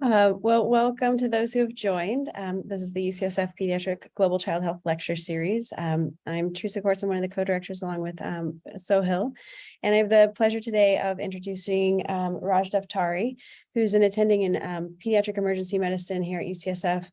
Well, welcome to those who have joined. This is the UCSF Pediatric Global Child Health Lecture Series. I'm Teresa Course. I'm one of the co-directors along with Sohil. And I have the pleasure today of introducing Raj Daftary, who's an attending in pediatric emergency medicine here at UCSF.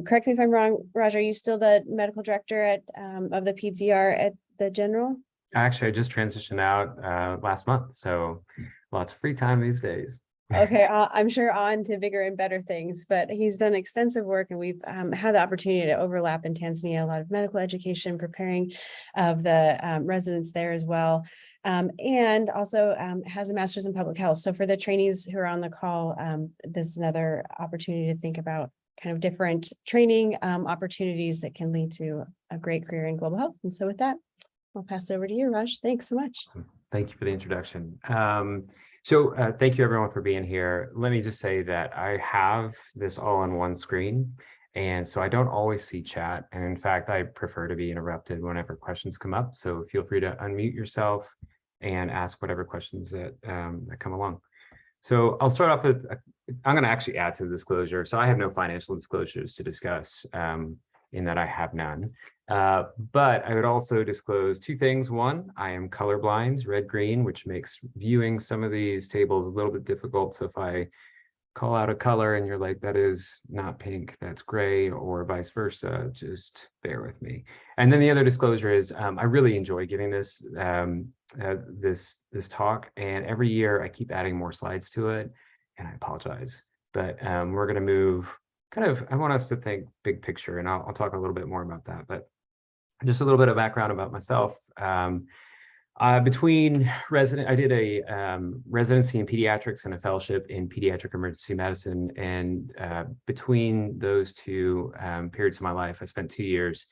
Correct me if I'm wrong, Raj, are you still the medical director at of the PEDS-ER at the General? Actually, I just transitioned out last month, so lots of free time these days. Okay, I'm sure on to bigger and better things, but he's done extensive work, and we've had the opportunity to overlap in Tanzania, a lot of medical education, preparing of the residents there as well, and also has a master's in public health. So for the trainees who are on the call, this is another opportunity to think about kind of different training opportunities that can lead to a great career in global health. And so with that, I'll pass it over to you, Raj. Thanks so much. Awesome. Thank you for the introduction. Thank you everyone for being here. Let me just say that I have this all on one screen, and so I don't always see chat. And in fact, I prefer to be interrupted whenever questions come up. So feel free to unmute yourself and ask whatever questions that come along. So I'll start off with, I'm going to actually add to the disclosure. So I have no financial disclosures to discuss, in that I have none. But I would also disclose two things. One, I am colorblind, red-green, which makes viewing some of these tables a little bit difficult. So if I call out a color and you're like, that is not pink, that's gray, or vice versa, just bear with me. And then the other disclosure is I really enjoy giving this this talk, and every year I keep adding more slides to it, and I apologize. But we're going to move I want us to think big picture, and I'll talk a little bit more about that. But just a little bit of background about myself. I did a residency in pediatrics and a fellowship in pediatric emergency medicine. And between those two periods of my life, I spent 2 years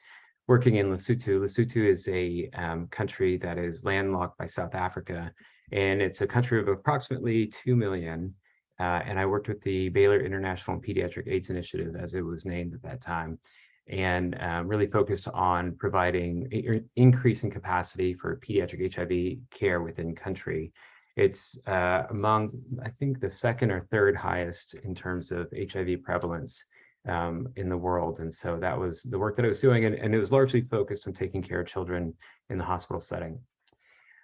working in Lesotho. Lesotho is a country that is landlocked by South Africa, and it's a country of approximately 2 million. And I worked with the Baylor International Pediatric AIDS Initiative, as it was named at that time, and really focused on providing increasing capacity for pediatric HIV care within country. It's among, I think, the second or third highest in terms of HIV prevalence in the world. And so that was the work that I was doing, and it was largely focused on taking care of children in the hospital setting.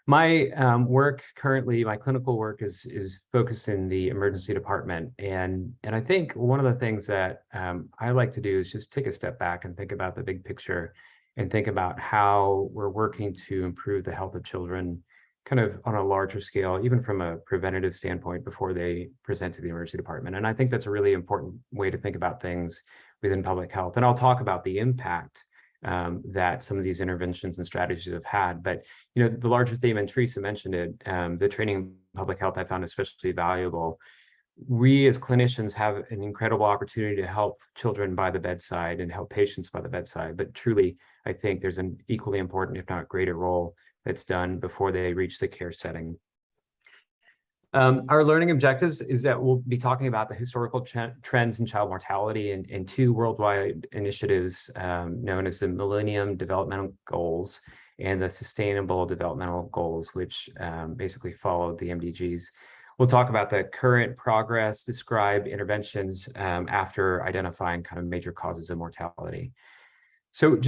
My work currently, my clinical work is focused in the emergency department. And I think one of the things that I like to do is just take a step back and think about the big picture and think about how we're working to improve the health of children kind of on a larger scale, even from a preventative standpoint before they present to the emergency department. And I think that's a really important way to think about things within public health. And I'll talk about the impact that some of these interventions and strategies have had. But the larger theme, and Teresa mentioned it, the training in public health I found especially valuable. We as clinicians have an incredible opportunity to help children by the bedside and help patients by the bedside. But truly, I think there's an equally important, if not greater, role that's done before they reach the care setting. Our learning objectives is that we'll be talking about the historical trends in child mortality and two worldwide initiatives known as the Millennium Developmental Goals and the Sustainable Developmental Goals, which basically follow the MDGs. We'll talk about the current progress, describe interventions after identifying kind of major causes of mortality. So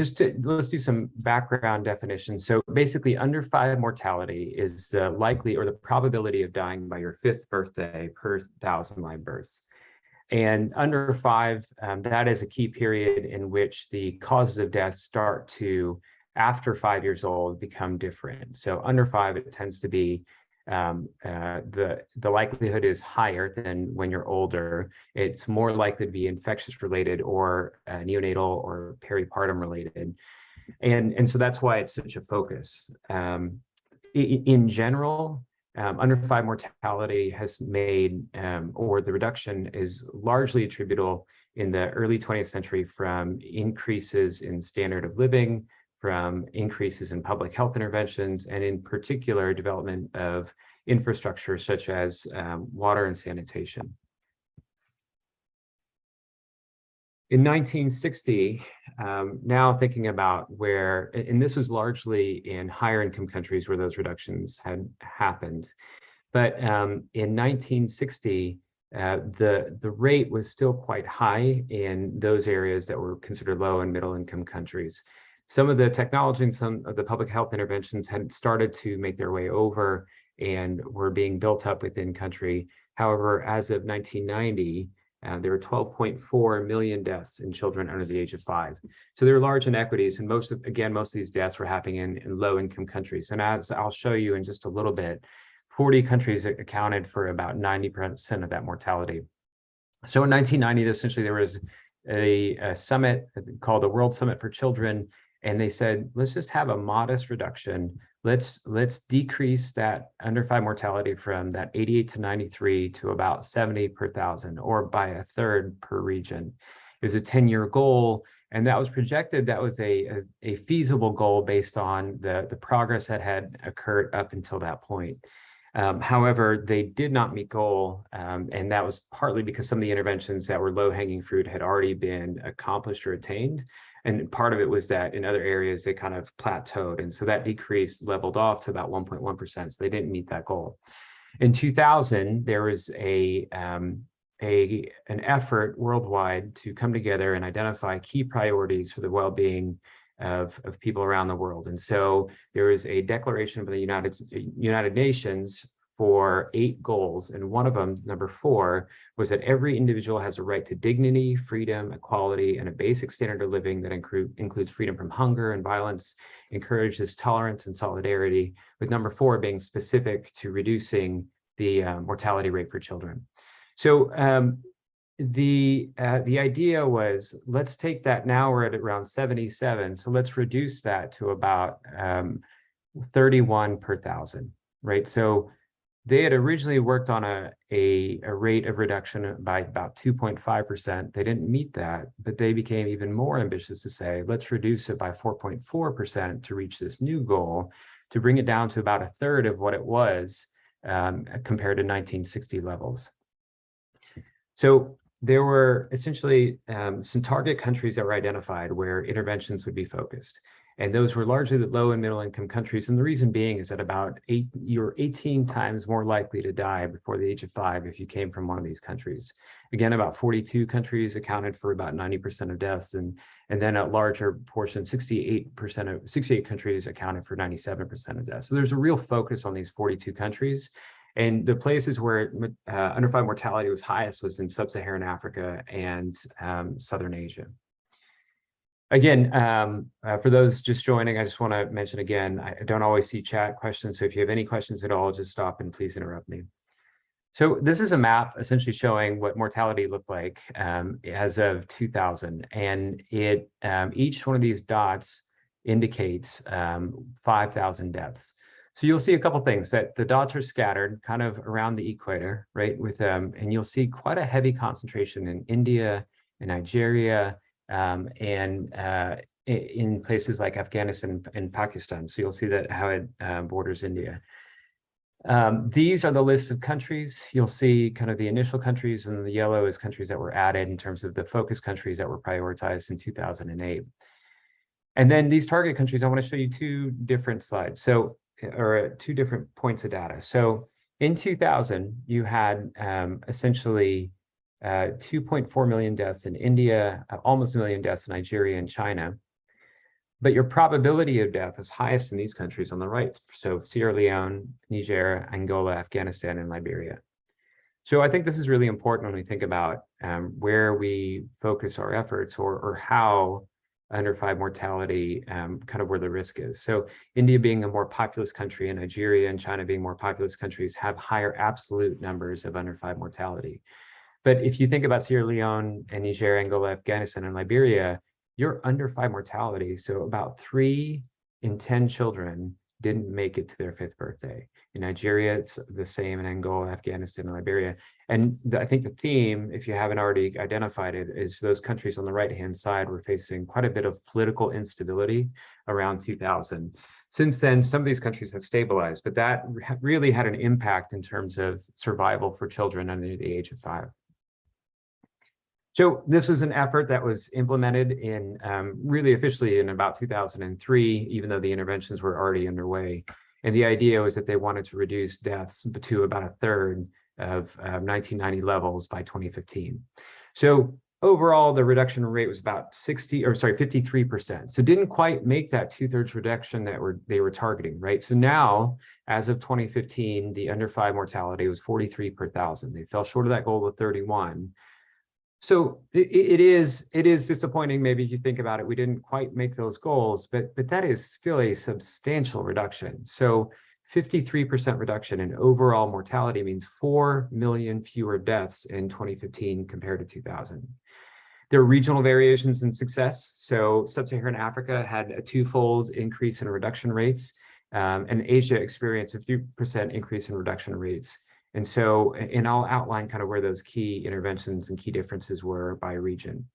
let's do some background definitions. So basically, under-5 mortality is the likely or the probability of dying by your 5th birthday per 1,000 live births. And under-5, that is a key period in which the causes of death start to, after 5 years old, become different. So under-5, it tends to be the likelihood is higher than when you're older. It's more likely to be infectious related or neonatal or peripartum related. And so that's why it's such a focus. In general, under-5 mortality has made, or the reduction is largely attributable in the early 20th century from increases in standard of living, from increases in public health interventions, and in particular, development of infrastructure such as water and sanitation. In 1960, now thinking about where, and this was largely in higher income countries where those reductions had happened, but in 1960, the rate was still quite high in those areas that were considered low and middle income countries. Some of the technology and some of the public health interventions had started to make their way over and were being built up within country. However, as of 1990, there were 12.4 million deaths in children under the age of 5. So there are large inequities, and most of these deaths were happening in low-income countries. And as I'll show you in just a little bit, 40 countries accounted for about 90% of that mortality. So in 1990, essentially there was a summit called the World Summit for Children, and they said, let's just have a modest reduction. Let's decrease that under 5 mortality from that 88 to 93 to about 70 per thousand, or by a third per region. It was a 10-year goal, and that was projected. That was a feasible goal based on the progress that had occurred up until that point. However, they did not meet goal, and that was partly because some of the interventions that were low-hanging fruit had already been accomplished or attained. And part of it was that in other areas, they kind of plateaued. And so that decrease leveled off to about 1.1%. So they didn't meet that goal. In 2000, there was an effort worldwide to come together and identify key priorities for the well-being of people around the world. And so there was a declaration of the United Nations for 8 goals. And one of them, number 4, was that every individual has a right to dignity, freedom, equality, and a basic standard of living that includes freedom from hunger and violence, encourages tolerance and solidarity, with number 4 being specific to reducing the mortality rate for children. So the idea was, let's take that. Now we're at around 77. So let's reduce that to about 31 per thousand, right? So they had originally worked on a rate of reduction by about 2.5%. They didn't meet that, but they became even more ambitious to say, let's reduce it by 4.4% to reach this new goal, to bring it down to about a third of what it was compared to 1960 levels. So there were essentially some target countries that were identified where interventions would be focused. And those were largely the low and middle income countries. And the reason being is that you're 18 times more likely to die before the age of 5 if you came from one of these countries. Again, about 42 countries accounted for about 90% of deaths. And then a larger portion, 68 countries accounted for 97% of deaths. So there's a real focus on these 42 countries. And the places where under 5 mortality was highest was in sub-Saharan Africa and Southern Asia. Again, for those just joining, I just want to mention again, I don't always see chat questions. So if you have any questions at all, just stop and please interrupt me. So this is a map essentially showing what mortality looked like as of 2000. And each one of these dots indicates 5,000 deaths. So you'll see a couple things, that the dots are scattered kind of around the equator, right? And you'll see quite a heavy concentration in India and Nigeria, and in places like Afghanistan and Pakistan. So you'll see that how it borders India. These are the lists of countries. You'll see kind of the initial countries, and the yellow is countries that were added in terms of the focus countries that were prioritized in 2008. And then these target countries, I want to show you 2 different slides. So, or 2 different points of data. So in 2000, you had essentially 2.4 million deaths in India, almost 1 million deaths in Nigeria and China. But your probability of death was highest in these countries on the right. So Sierra Leone, Niger, Angola, Afghanistan, and Liberia. So I think this is really important when we think about where we focus our efforts, or how under 5 mortality, kind of where the risk is. So India being a more populous country, and Nigeria and China being more populous countries, have higher absolute numbers of under 5 mortality. But if you think about Sierra Leone and Niger, Angola, Afghanistan, and Liberia, you're under 5 mortality. So about 3 in 10 children didn't make it to their 5th birthday. In Nigeria, it's the same in Angola, Afghanistan, and Liberia. And I think the theme, if you haven't already identified it, is those countries on the right-hand side were facing quite a bit of political instability around 2000. Since then, some of these countries have stabilized, but that really had an impact in terms of survival for children under the age of 5. So this was an effort that was implemented in really officially in about 2003, even though the interventions were already underway. And the idea was that they wanted to reduce deaths to about a third of 1990 levels by 2015. So overall, the reduction rate was about 53%. So didn't quite make that 2/3 reduction that they were targeting, right? So now, as of 2015, the under-5 mortality was 43 per thousand. They fell short of that goal of 31. So it is disappointing, maybe if you think about it, we didn't quite make those goals, but that is still a substantial reduction. So 53% reduction in overall mortality means 4 million fewer deaths in 2015 compared to 2000. There are regional variations in success. So sub-Saharan Africa had a twofold increase in reduction rates, and Asia experienced a few percent increase in reduction rates. And so, and I'll outline kind of where those key interventions and key differences were by region.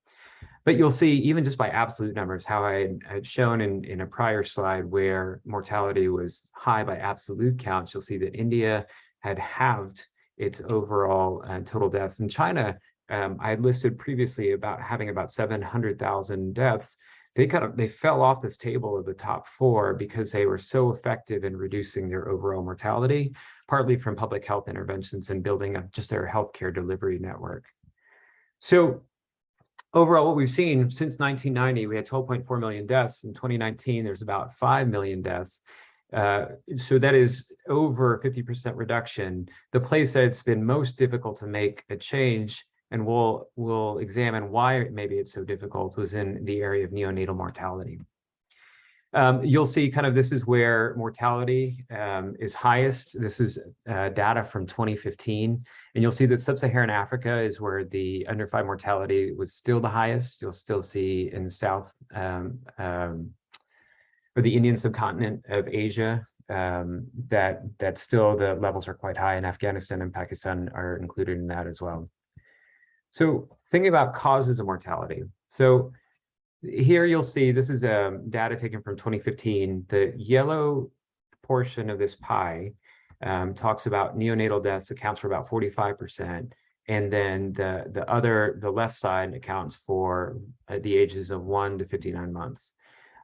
But you'll see, even just by absolute numbers, how I had shown in a prior slide where mortality was high by absolute counts, you'll see that India had halved its overall total deaths. In China, I had listed previously about having about 700,000 deaths. They fell off this table of the top 4 because they were so effective in reducing their overall mortality, partly from public health interventions and building up just their healthcare delivery network. So overall, what we've seen since 1990, we had 12.4 million deaths. In 2019, there's about 5 million deaths. So that is over 50% reduction. The place that it's been most difficult to make a change, and we'll examine why maybe it's so difficult, was in the area of neonatal mortality. You'll see kind of this is where mortality is highest. This is data from 2015. And you'll see that sub-Saharan Africa is where the under-5 mortality was still the highest. You'll still see in the South or the Indian subcontinent of Asia that still the levels are quite high, and Afghanistan and Pakistan are included in that as well. So thinking about causes of mortality. So here you'll see, this is data taken from 2015. The yellow portion of this pie talks about neonatal deaths, accounts for about 45%. And then the left side accounts for the ages of 1 to 59 months.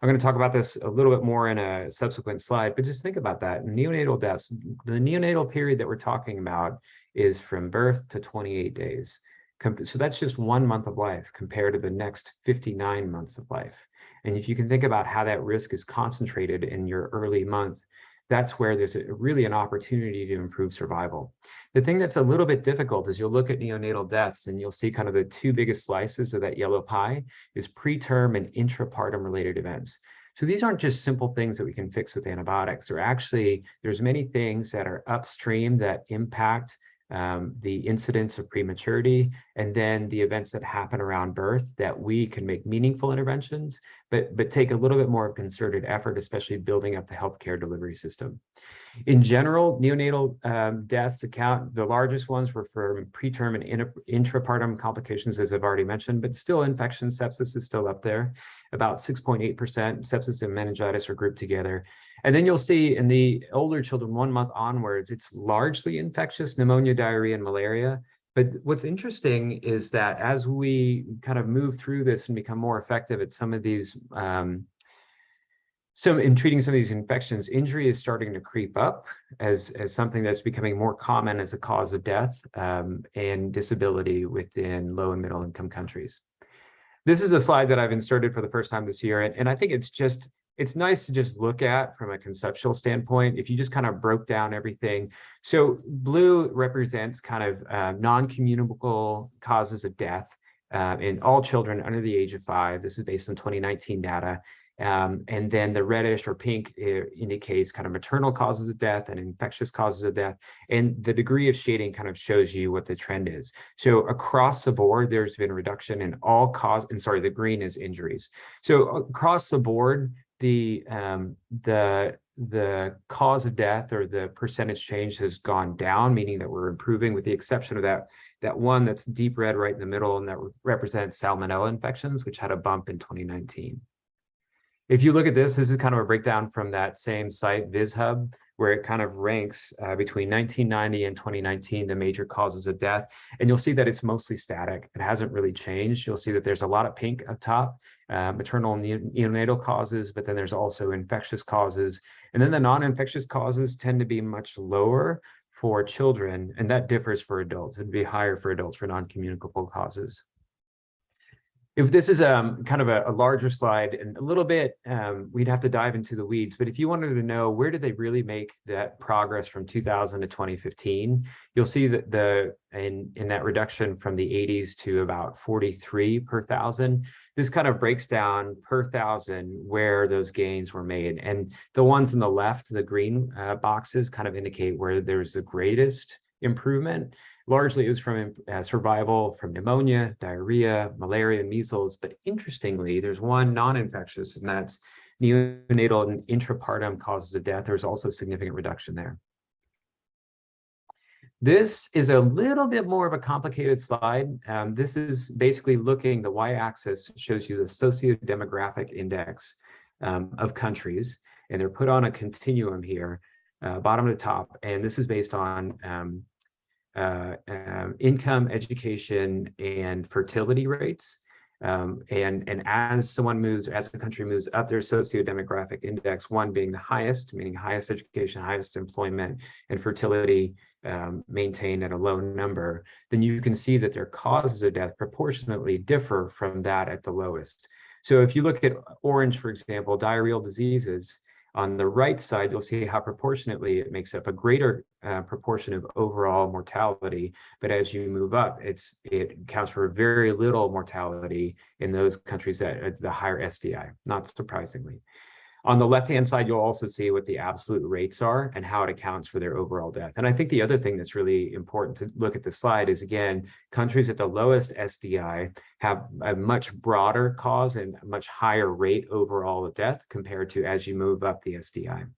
I'm going to talk about this a little bit more in a subsequent slide, but just think about that. Neonatal deaths, the neonatal period that we're talking about is from birth to 28 days. So that's just 1 month of life compared to the next 59 months of life. And if you can think about how that risk is concentrated in your early month, that's where there's really an opportunity to improve survival. The thing that's a little bit difficult is you'll look at neonatal deaths and you'll see kind of the 2 biggest slices of that yellow pie is preterm and intrapartum related events. So these aren't just simple things that we can fix with antibiotics. There's many things that are upstream that impact the incidence of prematurity, and then the events that happen around birth that we can make meaningful interventions, but take a little bit more concerted effort, especially building up the healthcare delivery system. In general, neonatal deaths the largest ones were from preterm and intrapartum complications, as I've already mentioned, but still infection sepsis is still up there. About 6.8%, sepsis and meningitis are grouped together. And then you'll see in the older children, 1 month onwards, it's largely infectious, pneumonia, diarrhea, and malaria. But what's interesting is that as we kind of move through this and become more effective at some of these, in treating some of these infections, injury is starting to creep up as something that's becoming more common as a cause of death and disability within low and middle income countries. This is a slide that I've inserted for the first time this year, and I think it's nice to just look at from a conceptual standpoint if you just kind of broke down everything. So blue represents kind of non-communicable causes of death in all children under the age of 5. This is based on 2019 data. And then the reddish or pink indicates kind of maternal causes of death and infectious causes of death. And the degree of shading kind of shows you what the trend is. So across the board, there's been a reduction in all cause, and sorry, the green is injuries. So across the board, the cause of death or the percentage change has gone down, meaning that we're improving, with the exception of that one that's deep red right in the middle, and that represents salmonella infections, which had a bump in 2019. If you look at this is kind of a breakdown from that same site, VizHub, where it kind of ranks between 1990 and 2019, the major causes of death. And you'll see that it's mostly static. It hasn't really changed. You'll see that there's a lot of pink up top, maternal and neonatal causes, but then there's also infectious causes. And then the non-infectious causes tend to be much lower for children, and that differs for adults. It'd be higher for adults for non-communicable causes. If this is kind of a larger slide and a little bit, we'd have to dive into the weeds, but if you wanted to know where did they really make that progress from 2000 to 2015, you'll see that in that reduction from the 80s to about 43 per 1,000, this kind of breaks down per 1,000 where those gains were made. And the ones on the left, the green boxes, kind of indicate where there's the greatest improvement. Largely, it was from survival from pneumonia, diarrhea, malaria, and measles. But interestingly, there's one non-infectious, and that's neonatal and intrapartum causes of death. There's also a significant reduction there. This is a little bit more of a complicated slide. This is basically looking, the y-axis shows you the socio-demographic index of countries, and they're put on a continuum here, bottom to top, and this is based on income, education, and fertility rates. And as a country moves up their socio-demographic index, one being the highest, meaning highest education, highest employment, and fertility maintained at a low number, then you can see that their causes of death proportionately differ from that at the lowest. So if you look at orange, for example, diarrheal diseases, on the right side, you'll see how proportionately it makes up a greater proportion of overall mortality. But as you move up, it accounts for very little mortality in those countries that are the higher SDI, not surprisingly. On the left-hand side, you'll also see what the absolute rates are and how it accounts for their overall death. And I think the other thing that's really important to look at the slide is, again, countries at the lowest SDI have a much broader cause and a much higher rate overall of death compared to as you move up the SDI.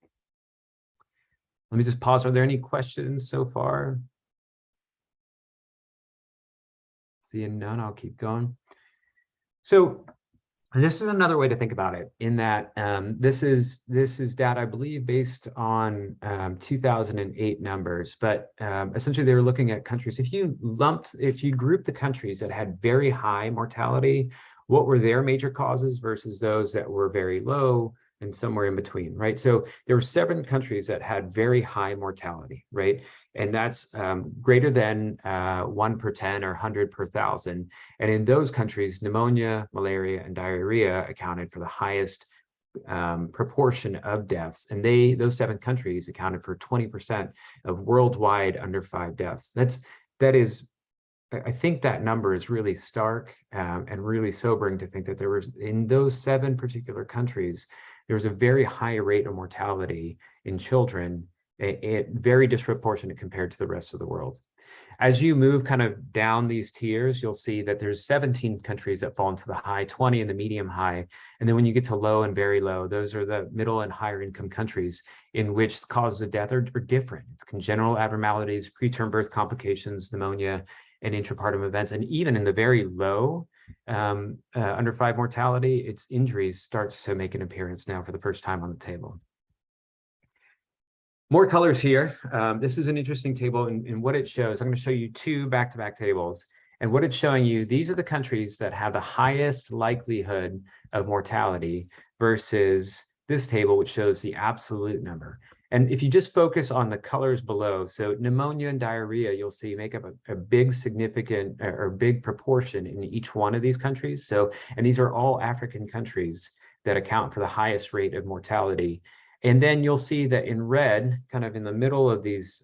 Let me just pause. Are there any questions so far? Seeing none, I'll keep going. So this is another way to think about it, in that this is data, I believe, based on 2008 numbers, but essentially they were looking at countries. If you group the countries that had very high mortality, what were their major causes versus those that were very low and somewhere in between, right? So there were 7 countries that had very high mortality, right? And that's greater than 1 per 10 or 100 per 1,000. And in those countries, pneumonia, malaria, and diarrhea accounted for the highest proportion of deaths. And those 7 countries accounted for 20% of worldwide under-5 deaths. I think that number is really stark and really sobering to think that there was, in those 7 particular countries, there was a very high rate of mortality in children, very disproportionate compared to the rest of the world. As you move kind of down these tiers, you'll see that there's 17 countries that fall into the high, 20 in the medium high. And then when you get to low and very low, those are the middle and higher income countries in which the causes of death are different. It's congenital abnormalities, preterm birth complications, pneumonia, and intrapartum events. And even in the very low under-5 mortality, its injuries starts to make an appearance now for the first time on the table. More colors here. This is an interesting table, and what it shows, I'm going to show you 2 back-to-back tables. And what it's showing you, these are the countries that have the highest likelihood of mortality versus this table, which shows the absolute number. And if you just focus on the colors below, so pneumonia and diarrhea, you'll see make up a big significant or big proportion in each one of these countries. So, and these are all African countries that account for the highest rate of mortality. And then you'll see that in red, kind of in the middle of these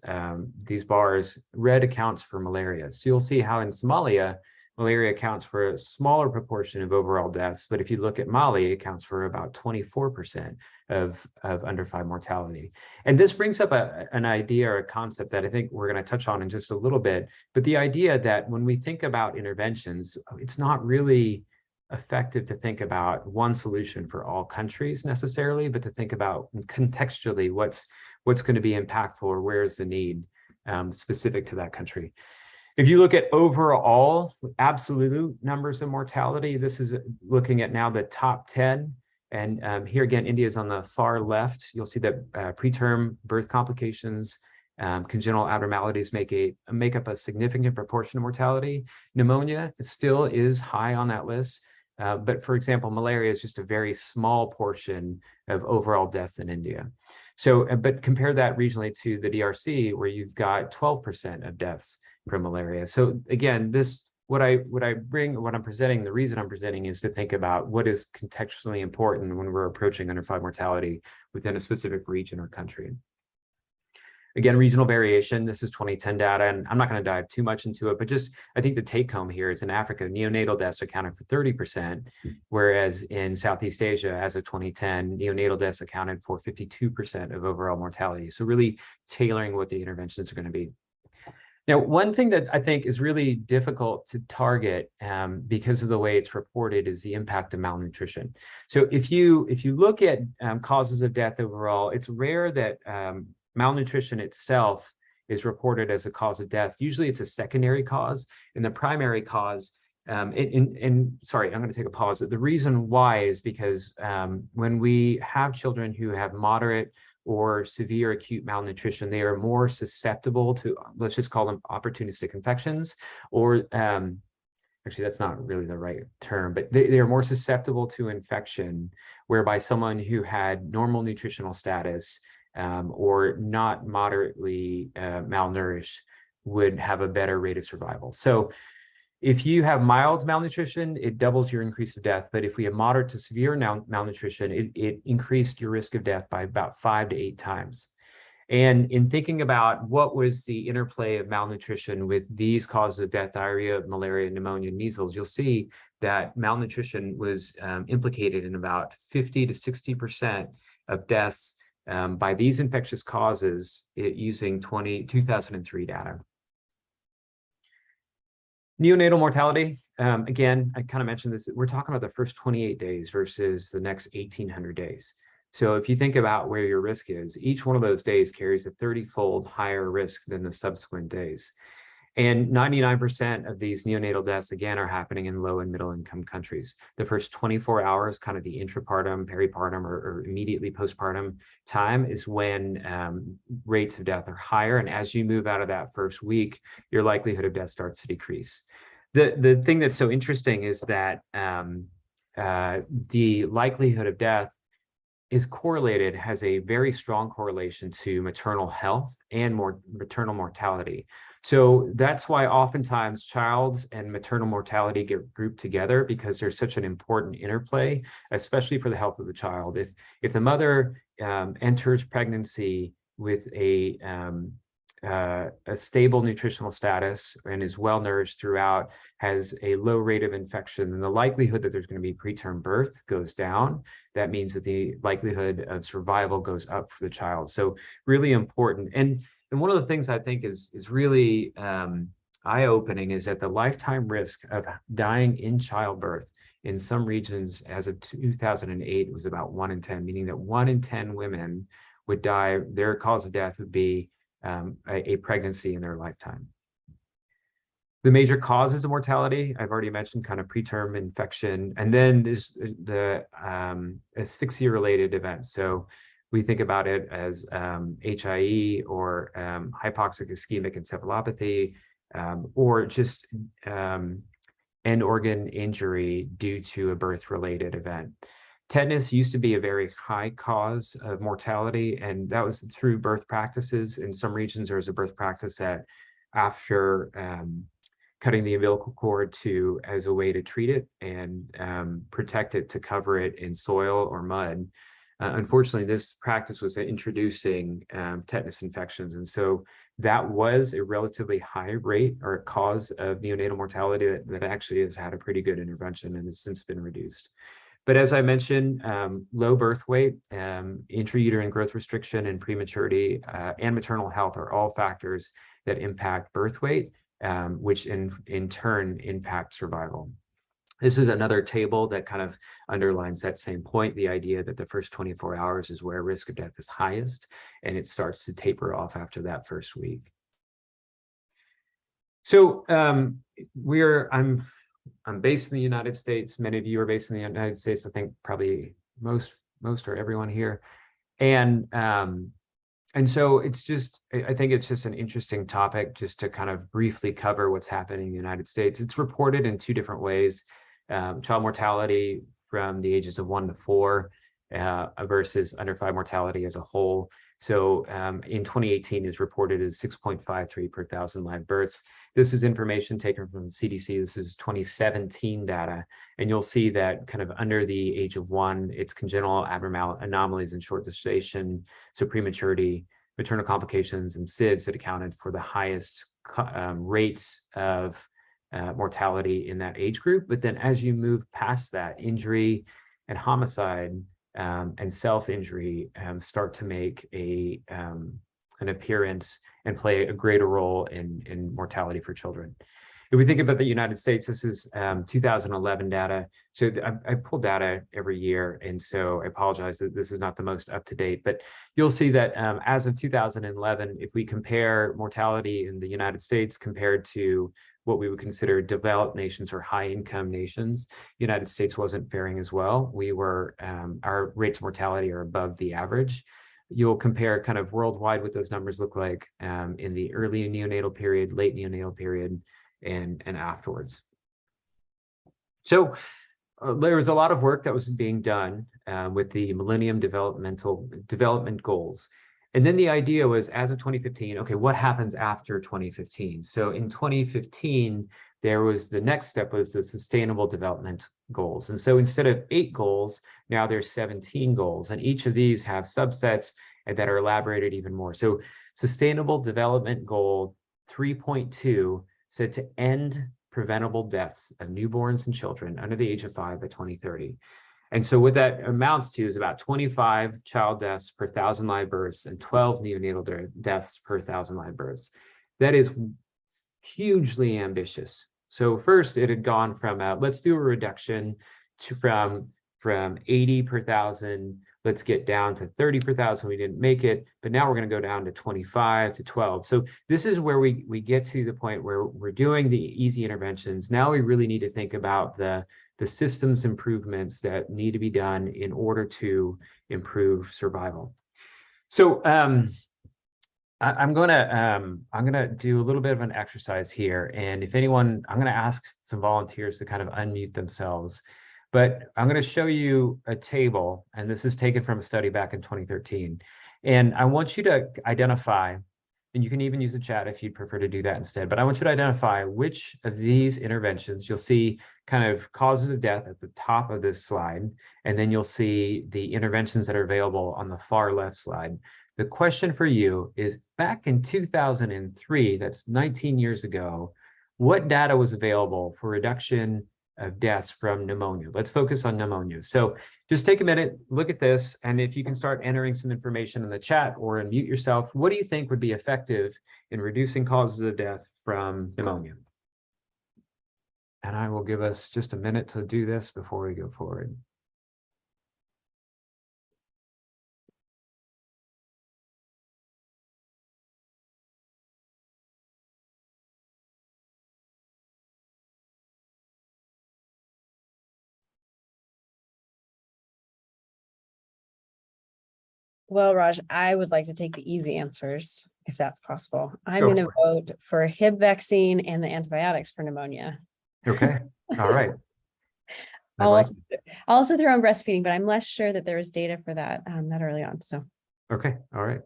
bars, red accounts for malaria. So you'll see how in Somalia, malaria accounts for a smaller proportion of overall deaths. But if you look at Mali, it accounts for about 24% of under-5 mortality. And this brings up an idea or a concept that I think we're going to touch on in just a little bit. But the idea that when we think about interventions, it's not really effective to think about one solution for all countries necessarily, but to think about contextually what's going to be impactful or where's the need specific to that country. If you look at overall absolute numbers of mortality, this is looking at now the top 10. And here again, India is on the far left. You'll see that preterm birth complications, congenital abnormalities make up a significant proportion of mortality. Pneumonia still is high on that list. But for example, malaria is just a very small portion of overall deaths in India. So, but compare that regionally to the DRC, where you've got 12% of deaths from malaria. So again, what I'm presenting, the reason I'm presenting is to think about what is contextually important when we're approaching under-5 mortality within a specific region or country. Again, regional variation, this is 2010 data, and I'm not going to dive too much into it, but just I think the take home here is in Africa, neonatal deaths accounted for 30%, whereas in Southeast Asia, as of 2010, neonatal deaths accounted for 52% of overall mortality. So really tailoring what the interventions are going to be. Now, one thing that I think is really difficult to target because of the way it's reported is the impact of malnutrition. So if you look at causes of death overall, it's rare that malnutrition itself is reported as a cause of death. Usually it's a secondary cause, and the primary cause, sorry, I'm going to take a pause. The reason why is because when we have children who have moderate or severe acute malnutrition, they are more susceptible to, let's just call them opportunistic infections, or actually that's not really the right term, but they are more susceptible to infection, whereby someone who had normal nutritional status or not moderately malnourished would have a better rate of survival. So if you have mild malnutrition, it doubles your increase of death. But if we have moderate to severe malnutrition, it increased your risk of death by about 5 to 8 times. And in thinking about what was the interplay of malnutrition with these causes of death, diarrhea, malaria, pneumonia, measles, you'll see that malnutrition was implicated in about 50 to 60% of deaths by these infectious causes using 2003 data. Neonatal mortality, again, I kind of mentioned this, we're talking about the first 28 days versus the next 1,800 days. So if you think about where your risk is, each one of those days carries a 30-fold higher risk than the subsequent days. And 99% of these neonatal deaths, again, are happening in low and middle income countries. The first 24 hours, kind of the intrapartum, peripartum, or immediately postpartum time is when rates of death are higher. And as you move out of that first week, your likelihood of death starts to decrease. The thing that's so interesting is that the likelihood of death is correlated, has a very strong correlation to maternal health and maternal mortality. So that's why oftentimes child and maternal mortality get grouped together, because there's such an important interplay, especially for the health of the child. If the mother enters pregnancy with a stable nutritional status and is well nourished throughout, has a low rate of infection, then the likelihood that there's going to be preterm birth goes down. That means that the likelihood of survival goes up for the child. So really important. And one of the things I think is really eye-opening is that the lifetime risk of dying in childbirth in some regions as of 2008 was about 1 in 10, meaning that 1 in 10 women would die. Their cause of death would be a pregnancy in their lifetime. The major causes of mortality, I've already mentioned, kind of preterm infection, and then there's the asphyxia-related events. So we think about it as HIE or hypoxic ischemic encephalopathy, or just end organ injury due to a birth-related event. Tetanus used to be a very high cause of mortality, and that was through birth practices. In some regions, there was a birth practice that after cutting the umbilical cord as a way to treat it and protect it, to cover it in soil or mud. Unfortunately, this practice was introducing tetanus infections. And so that was a relatively high rate or a cause of neonatal mortality that actually has had a pretty good intervention and has since been reduced. But as I mentioned, low birth weight, intrauterine growth restriction, and prematurity and maternal health are all factors that impact birth weight, which in turn impact survival. This is another table that kind of underlines that same point, the idea that the first 24 hours is where risk of death is highest, and it starts to taper off after that first week. So I'm based in the United States. Many of you are based in the United States. I think probably most or everyone here. And so it's just, I think it's just an interesting topic just to kind of briefly cover what's happening in the United States. It's reported in 2 different ways. Child mortality from the ages of 1 to 4, versus under-5 mortality as a whole. So in 2018 is reported as 6.53 per 1,000 live births. This is information taken from the CDC. This is 2017 data. And you'll see that kind of under the age of 1, it's congenital anomalies in short gestation, so prematurity, maternal complications, and SIDS that accounted for the highest rates of mortality in that age group. But then as you move past that, injury and homicide and self-injury start to make an appearance and play a greater role in mortality for children. If we think about the United States, this is 2011 data. So I pull data every year, and so I apologize that this is not the most up-to-date, but you'll see that as of 2011, if we compare mortality in the United States compared to what we would consider developed nations or high-income nations, the United States wasn't faring as well. We were, our rates of mortality are above the average. You'll compare kind of worldwide what those numbers look like in the early neonatal period, late neonatal period, and afterwards. So there was a lot of work that was being done with the Millennium Development Goals. And then the idea was, as of 2015, okay, what happens after 2015? So in 2015, there was the next step was the Sustainable Development Goals. And so instead of 8 goals, now there's 17 goals. And each of these have subsets that are elaborated even more. So Sustainable Development Goal 3.2 said to end preventable deaths of newborns and children under the age of 5 by 2030. And so what that amounts to is about 25 child deaths per 1,000 live births and 12 neonatal deaths per 1,000 live births. That is hugely ambitious. So first it had gone from, let's do a reduction to from 80 per 1,000, let's get down to 30 per 1,000, we didn't make it, but now we're gonna go down to 25 to 12. So this is where we get to the point where we're doing the easy interventions. Now we really need to think about the systems improvements that need to be done in order to improve survival. So I'm gonna do a little bit of an exercise here, and if anyone, I'm gonna ask some volunteers to kind of unmute themselves, but I'm gonna show you a table, and this is taken from a study back in 2013, and I want you to identify, and you can even use the chat if you'd prefer to do that instead, but I want you to identify which of these interventions. You'll see kind of causes of death at the top of this slide, and then you'll see the interventions that are available on the far left slide. The question for you is, back in 2003, that's 19 years ago, what data was available for reduction of deaths from pneumonia? Let's focus on pneumonia. So just take a minute, look at this, and if you can start entering some information in the chat or unmute yourself, what do you think would be effective in reducing causes of death from pneumonia? And I will give us just a minute to do this before we go forward. Well, Raj, I would like to take the easy answers, if that's possible. I'm Go going to for it. vote for Hib vaccine and the antibiotics for pneumonia. Okay, all right. I I'll like also throw in breastfeeding, but I'm less sure that there was data for that that early on. So okay, all right.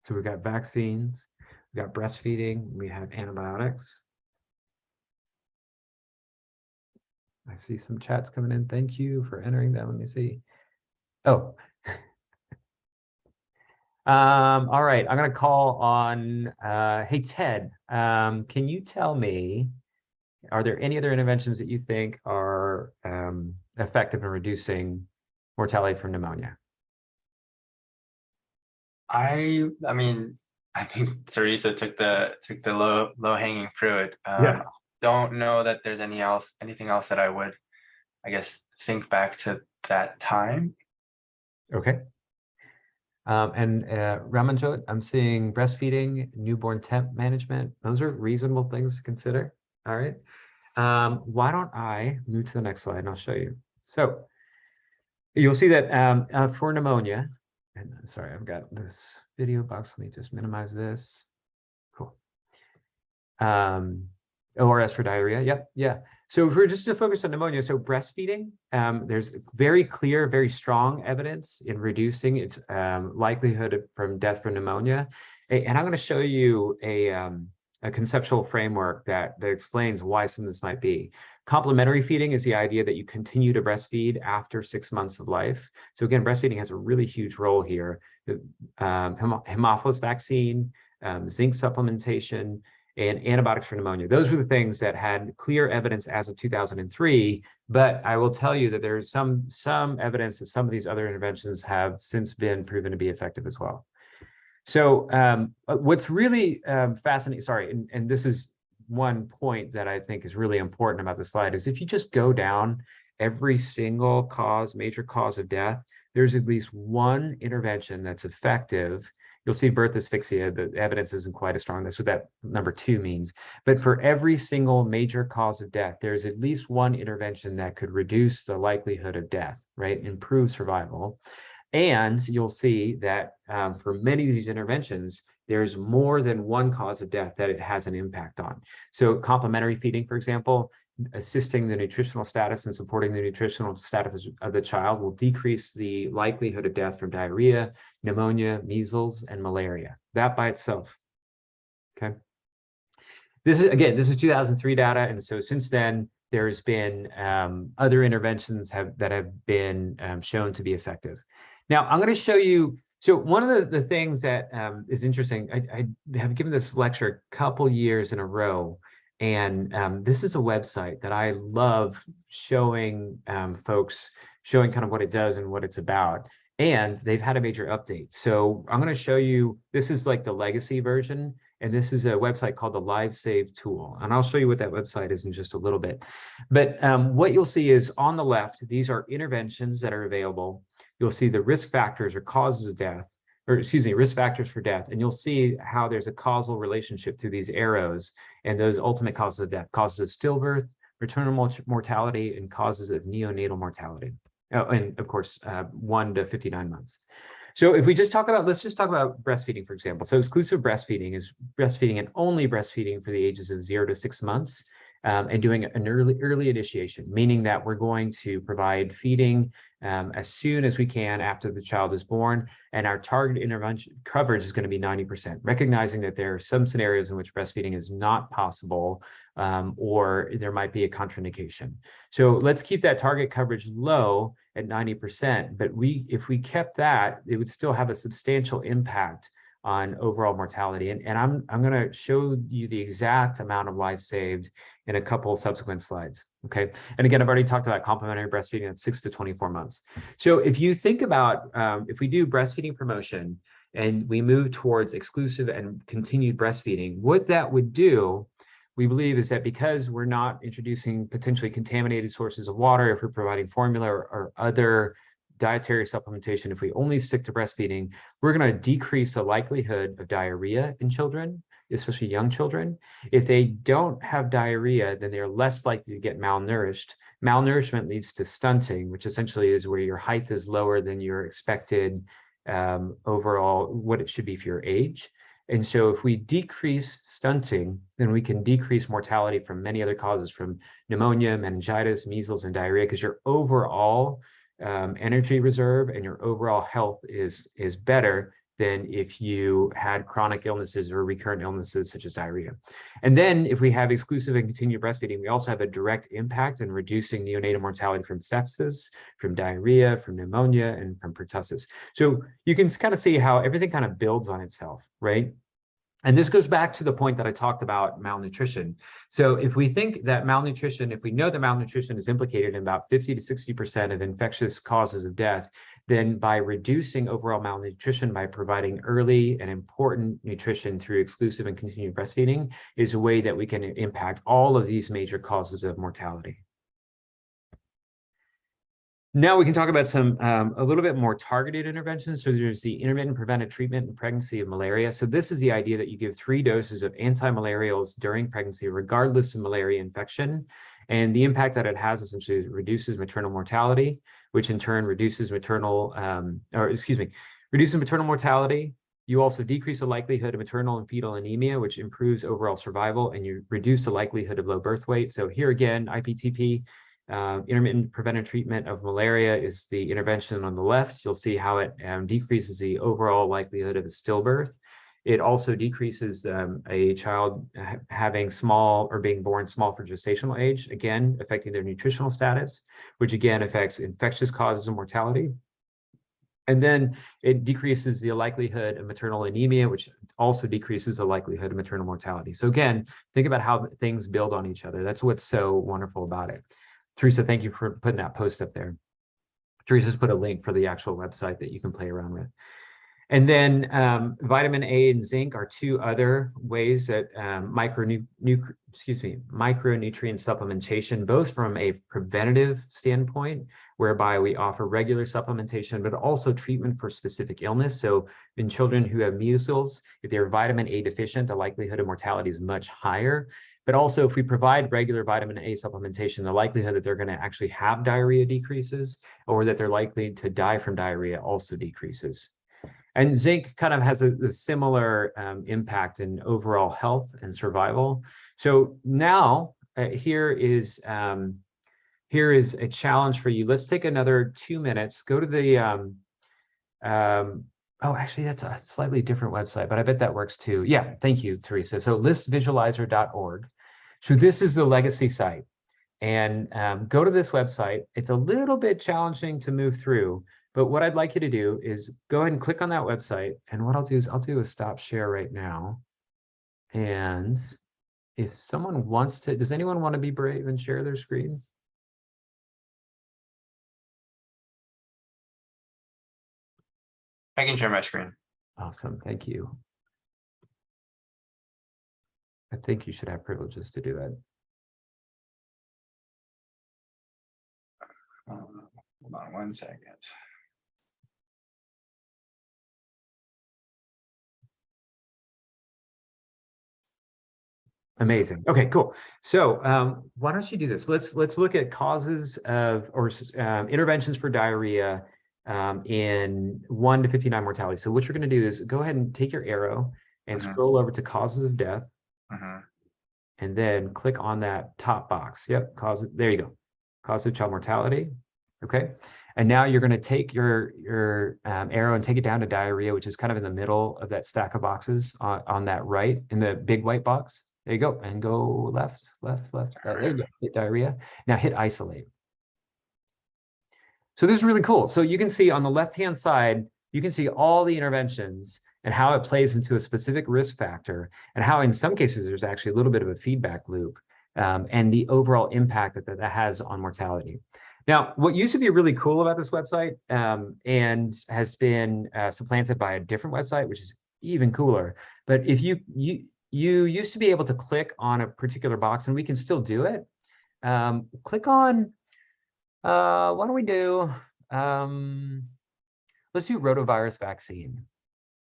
So we've got vaccines, we've got breastfeeding, we have antibiotics. I see some chats coming in. Thank you for entering them. Let me see. Oh. All right, I'm gonna call on, hey, Ted, can you tell me, are there any other interventions that you think are effective in reducing mortality from pneumonia? I mean, I think Teresa took the low hanging fruit. Yeah. Don't know that there's anything else that I would, I guess, think back to that time. Okay. And Ramanjot, I'm seeing breastfeeding, newborn temp management. Those are reasonable things to consider. All right. Why don't I move to the next slide and I'll show you. So you'll see that for pneumonia, and sorry, I've got this video box. Let me just minimize this. Cool. ORS for diarrhea. Yep. Yeah. So if we're just to focus on pneumonia, so breastfeeding, there's very clear, very strong evidence in reducing its likelihood from death from pneumonia. And I'm going to show you a conceptual framework that explains why some of this might be. Complementary feeding is the idea that you continue to breastfeed after 6 months of life. So again, breastfeeding has a really huge role here. Hemophilus vaccine, zinc supplementation, and antibiotics for pneumonia. Those were the things that had clear evidence as of 2003, but I will tell you that there's some evidence that some of these other interventions have since been proven to be effective as well. So what's really fascinating, sorry, and this is one point that I think is really important about the slide, is if you just go down every single major cause of death, there's at least one intervention that's effective. You'll see birth asphyxia, the evidence isn't quite as strong. That's what that number 2 means. But for every single major cause of death, there's at least one intervention that could reduce the likelihood of death, right? Improve survival. And you'll see that for many of these interventions, there's more than one cause of death that it has an impact on. So complementary feeding, for example, assisting the nutritional status and supporting the nutritional status of the child will decrease the likelihood of death from diarrhea, pneumonia, measles, and malaria. That by itself. Okay. This is 2003 data, and so since then there's been other interventions that have been shown to be effective. Now I'm going to show you. So one of the things that is interesting, I have given this lecture a couple years in a row, and this is a website that I love showing folks, showing kind of what it does and what it's about. And they've had a major update. So I'm going to show you, this is like the legacy version, and this is a website called the LiveSave tool. And I'll show you what that website is in just a little bit. But what you'll see is on the left, these are interventions that are available. You'll see the risk factors or causes of death, or excuse me, risk factors for death. And you'll see how there's a causal relationship through these arrows and those ultimate causes of death, causes of stillbirth, maternal mortality, and causes of neonatal mortality. Oh, and of course, 1 to 59 months. So if we just talk about, let's just talk about breastfeeding, for example. So exclusive breastfeeding is breastfeeding and only breastfeeding for the ages of 0 to 6 months. And doing an early initiation, meaning that we're going to provide feeding as soon as we can after the child is born, and our target intervention coverage is going to be 90%, recognizing that there are some scenarios in which breastfeeding is not possible, or there might be a contraindication. So let's keep that target coverage low at 90%, but if we kept that, it would still have a substantial impact on overall mortality. And I'm going to show you the exact amount of lives saved in a couple of subsequent slides. Okay. And again, I've already talked about complementary breastfeeding at 6 to 24 months. So if you think about, if we do breastfeeding promotion and we move towards exclusive and continued breastfeeding, what that would do, we believe, is that because we're not introducing potentially contaminated sources of water, if we're providing formula or other dietary supplementation, if we only stick to breastfeeding, we're going to decrease the likelihood of diarrhea in children, especially young children. If they don't have diarrhea, then they're less likely to get malnourished. Malnourishment leads to stunting, which essentially is where your height is lower than your expected overall, what it should be for your age. And so if we decrease stunting, then we can decrease mortality from many other causes, from pneumonia, meningitis, measles, and diarrhea, because your overall energy reserve and your overall health is better than if you had chronic illnesses or recurrent illnesses such as diarrhea. And then if we have exclusive and continued breastfeeding, we also have a direct impact in reducing neonatal mortality from sepsis, from diarrhea, from pneumonia, and from pertussis. So you can kind of see how everything kind of builds on itself, right? And this goes back to the point that I talked about malnutrition. So if we think that malnutrition, if we know that malnutrition is implicated in about 50 to 60% of infectious causes of death, then by reducing overall malnutrition, by providing early and important nutrition through exclusive and continued breastfeeding, is a way that we can impact all of these major causes of mortality. Now we can talk about some a little bit more targeted interventions. So there's the intermittent preventive treatment in pregnancy of malaria. So this is the idea that you give 3 doses of anti-malarials during pregnancy, regardless of malaria infection. And the impact that it has essentially is it reduces maternal mortality, which in turn reduces maternal mortality, You also decrease the likelihood of maternal and fetal anemia, which improves overall survival, and you reduce the likelihood of low birth weight. So here again, IPTP, intermittent preventive treatment of malaria, is the intervention on the left. You'll see how it decreases the overall likelihood of a stillbirth. It also decreases a child having small or being born small for gestational age, again, affecting their nutritional status, which again affects infectious causes of mortality. And then it decreases the likelihood of maternal anemia, which also decreases the likelihood of maternal mortality. So again, think about how things build on each other. That's what's so wonderful about it. Teresa, thank you for putting that post up there. Teresa's put a link for the actual website that you can play around with. And then vitamin A and zinc are two other ways that micronutrient supplementation, both from a preventative standpoint, whereby we offer regular supplementation, but also treatment for specific illness. So in children who have measles, if they're vitamin A deficient, the likelihood of mortality is much higher. But also if we provide regular vitamin A supplementation, the likelihood that they're going to actually have diarrhea decreases, or that they're likely to die from diarrhea also decreases. And zinc kind of has a similar impact in overall health and survival. So now here is a challenge for you. Let's take another 2 minutes. Go to the, oh, actually, that's a slightly different website, but I bet that works too. Yeah, thank you, Teresa. So listvisualizer.org. So this is the legacy site. And go to this website. It's a little bit challenging to move through. But what I'd like you to do is go ahead and click on that website. And what I'll do is I'll do a stop share right now. And if someone wants to, does anyone want to be brave and share their screen? I can share my screen. Awesome, thank you. I think you should have privileges to do it. Hold on 1 second. Amazing. Okay, cool. So why don't you do this? Let's look at causes of or interventions for diarrhea in 1 to 59 mortality. So what you're going to do is go ahead and take your arrow and scroll over to causes of death, and then click on that top box. Yep, causes. There you go. Cause of child mortality. Okay, and now you're going to take your arrow and take it down to diarrhea, which is kind of in the middle of that stack of boxes on that right in the big white box. There you go, and go left, left, left. There you go. Hit diarrhea. Now hit isolate. So this is really cool. So you can see on the left-hand side, you can see all the interventions and how it plays into a specific risk factor, and how in some cases there's actually a little bit of a feedback loop, and the overall impact that has on mortality. Now, what used to be really cool about this website and has been supplanted by a different website, which is even cooler. But if you used to be able to click on a particular box, and we can still do it. Click on, why don't we do, let's do rotavirus vaccine,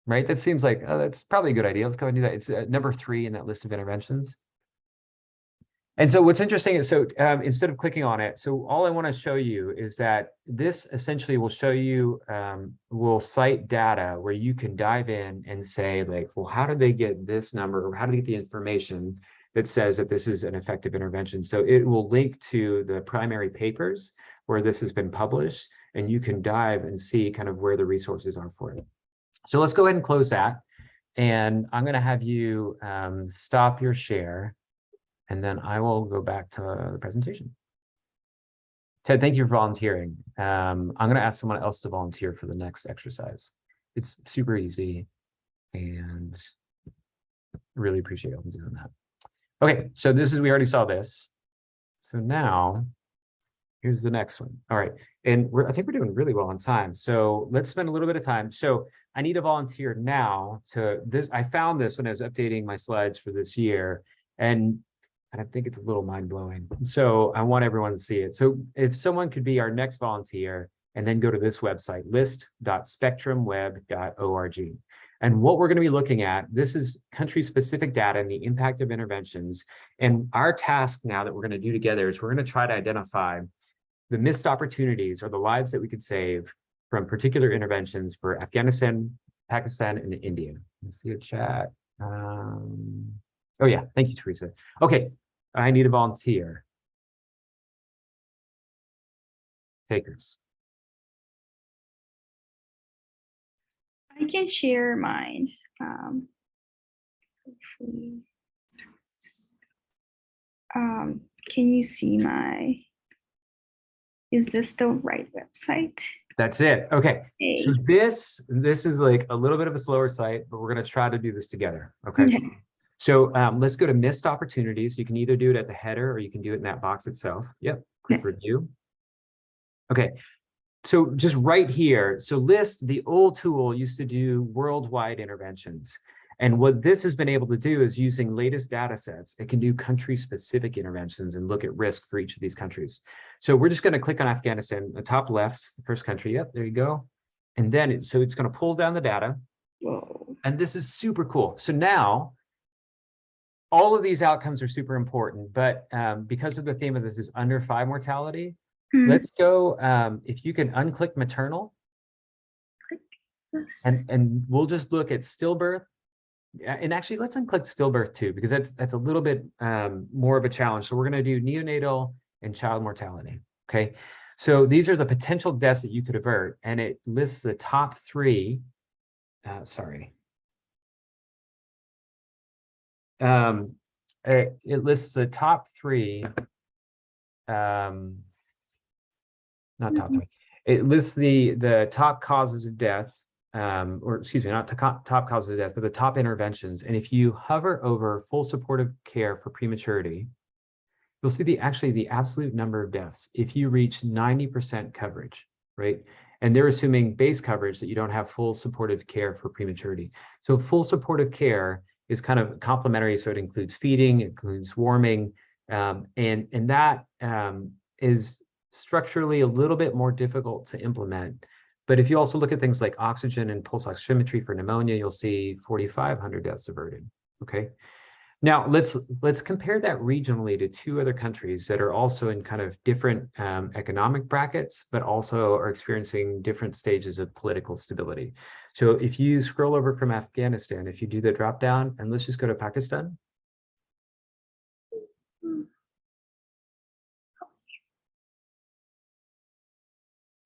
right? That seems like, oh, that's probably a good idea. Let's go ahead and do that. It's number 3 in that list of interventions. And so what's interesting is, so instead of clicking on it, so all I want to show you is that this essentially will show you, will cite data where you can dive in and say, like, well, how did they get this number, or how did they get the information that says that this is an effective intervention? So it will link to the primary papers where this has been published, and you can dive and see kind of where the resources are for it. So let's go ahead and close that. And I'm going to have you stop your share. And then I will go back to the presentation. Ted, thank you for volunteering. I'm going to ask someone else to volunteer for the next exercise. It's super easy, and really appreciate you doing that. Okay, so this is, we already saw this. So now, here's the next one. All right, and I think we're doing really well on time. So let's spend a little bit of time. So I need a volunteer now to this. I found this when I was updating my slides for this year, and I think it's a little mind-blowing. So I want everyone to see it. So if someone could be our next volunteer and then go to this website, list.spectrumweb.org. And what we're going to be looking at, this is country-specific data and the impact of interventions. And our task now that we're going to do together is we're going to try to identify the missed opportunities or the lives that we could save from particular interventions for Afghanistan, Pakistan, and India. Let's see a chat. Oh yeah, thank you, Teresa. Okay, I need a volunteer. Takers. I can share mine. Hopefully. Can you see my, is this the right website? That's it. Okay. So Okay. this is like a little bit of a slower site, but we're going to try to do this together. Okay. Okay. So let's go to missed opportunities. You can either do it at the header or you can do it in that box itself. Yep. Quick Okay. review. Okay. So just right here, so list, the old tool used to do worldwide interventions. And what this has been able to do is using latest data sets, it can do country specific interventions and look at risk for each of these countries. So we're just going to click on Afghanistan, the top left, the first country. Yep, there you go. And then so it's going to pull down the data. Whoa. And this is super cool. So now all of these outcomes are super important, but because of the theme of this is under 5 mortality, let's go, if you can unclick maternal, and we'll just look at stillbirth. And actually, let's unclick stillbirth too, because that's a little bit more of a challenge. So we're going to do neonatal and child mortality. Okay, so these are the potential deaths that you could avert, and it lists the top 3. It lists the top 3. Not top 3. It lists the top causes of death, or excuse me, not top causes of death, but the top interventions. And if you hover over full supportive care for prematurity, you'll see the absolute number of deaths if you reach 90% coverage, right? And they're assuming base coverage that you don't have full supportive care for prematurity. So full supportive care is kind of complementary. So it includes feeding, it includes warming, and that is structurally a little bit more difficult to implement. But if you also look at things like oxygen and pulse oximetry for pneumonia, you'll see 4,500 deaths averted. Okay. Now let's compare that regionally to 2 other countries that are also in kind of different economic brackets, but also are experiencing different stages of political stability. So if you scroll over from Afghanistan, if you do the drop down, and let's just go to Pakistan.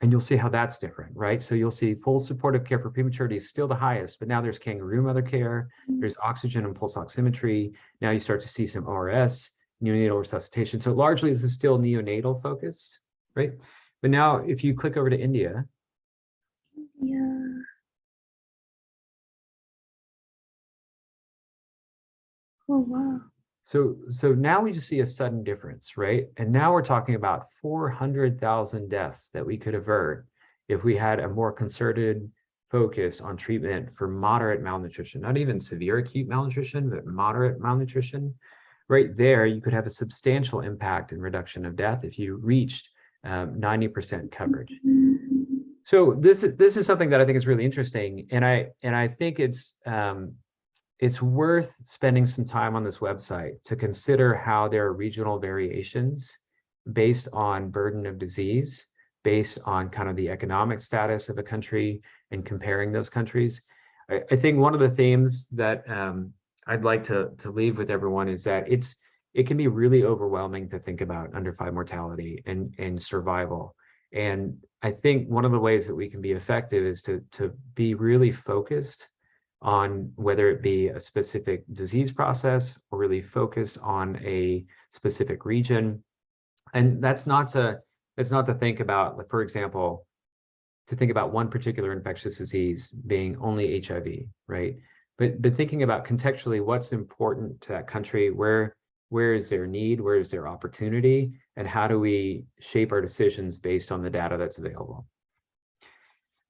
And you'll see how that's different, right? So you'll see full supportive care for prematurity is still the highest, but now there's kangaroo mother care, there's oxygen and pulse oximetry. Now you start to see some ORS, neonatal resuscitation. So largely this is still neonatal focused, right? But now if you click over to India. Yeah. Oh, wow. So now we just see a sudden difference, right? And now we're talking about 400,000 deaths that we could avert if we had a more concerted focus on treatment for moderate malnutrition, not even severe acute malnutrition, but moderate malnutrition. Right there, you could have a substantial impact in reduction of death if you reached 90% coverage. So this is something that I think is really interesting, and I think it's worth spending some time on this website to consider how there are regional variations based on burden of disease, based on kind of the economic status of a country and comparing those countries. I think one of the themes that I'd like to leave with everyone is that it can be really overwhelming to think about under 5 mortality and survival. And I think one of the ways that we can be effective is to be really focused on whether it be a specific disease process or really focused on a specific region. And that's not to think about, like, for example, to think about one particular infectious disease being only HIV, right? But thinking about contextually what's important to that country, where is their need, where is their opportunity, and how do we shape our decisions based on the data that's available.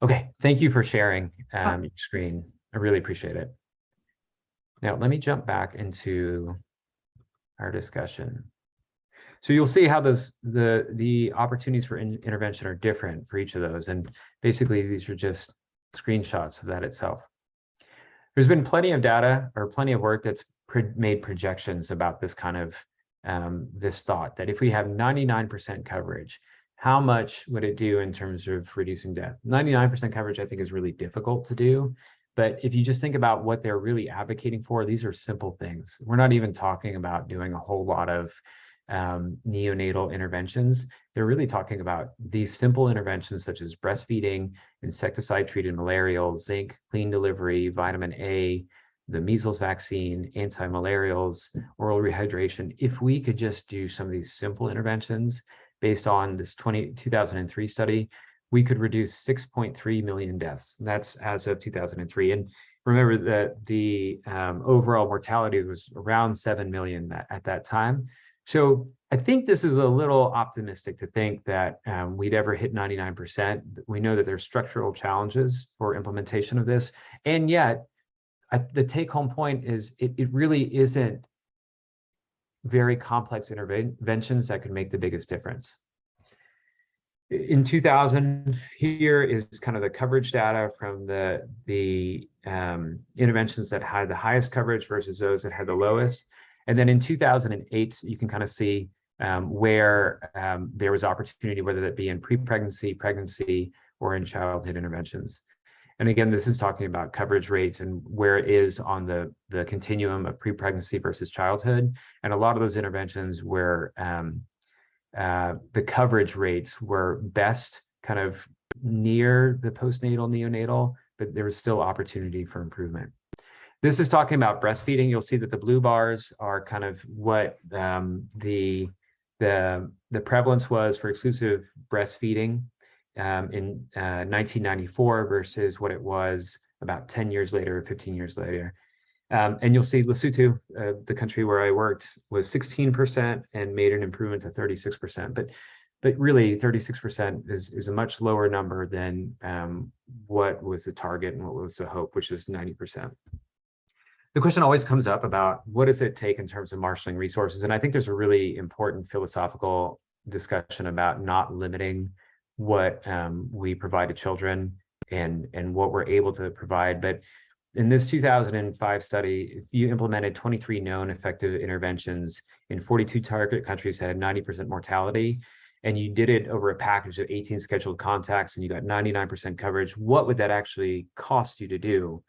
Okay, thank you for sharing your screen. I really appreciate it. Now, let me jump back into our discussion. So you'll see how the opportunities for intervention are different for each of those. And basically, these are just screenshots of that itself. There's been plenty of data or plenty of work that's made projections about this kind of this thought that if we have 99% coverage, how much would it do in terms of reducing death? 99% coverage, I think, is really difficult to do. But if you just think about what they're really advocating for, these are simple things. We're not even talking about doing a whole lot of neonatal interventions. They're really talking about these simple interventions such as breastfeeding, insecticide-treated malarials, zinc, clean delivery, vitamin A, the measles vaccine, anti-malarials, oral rehydration. If we could just do some of these simple interventions based on this 2003 study, we could reduce 6.3 million deaths. That's as of 2003. And remember that the overall mortality was around 7 million at that time. So I think this is a little optimistic to think that we'd ever hit 99%. We know that there's structural challenges for implementation of this. And yet, the take-home point is it really isn't very complex interventions that could make the biggest difference. In 2000, here is kind of the coverage data from the interventions that had the highest coverage versus those that had the lowest. And then in 2008, you can kind of see where there was opportunity, whether that be in pre-pregnancy, pregnancy, or in childhood interventions. And again, this is talking about coverage rates and where it is on the continuum of pre-pregnancy versus childhood. And a lot of those interventions where the coverage rates were best kind of near the postnatal neonatal, but there was still opportunity for improvement. This is talking about breastfeeding. You'll see that the blue bars are kind of what the prevalence was for exclusive breastfeeding in 1994 versus what it was about 10 years later, 15 years later. And you'll see Lesotho, the country where I worked, was 16% and made an improvement to 36%. But really, 36% is a much lower number than what was the target and what was the hope, which is 90%. The question always comes up about what does it take in terms of marshaling resources? And I think there's a really important philosophical discussion about not limiting what we provide to children and what we're able to provide. But in this 2005 study, you implemented 23 known effective interventions in 42 target countries that had 90% mortality, and you did it over a package of 18 scheduled contacts, and you got 99% coverage. What would that actually cost you to do?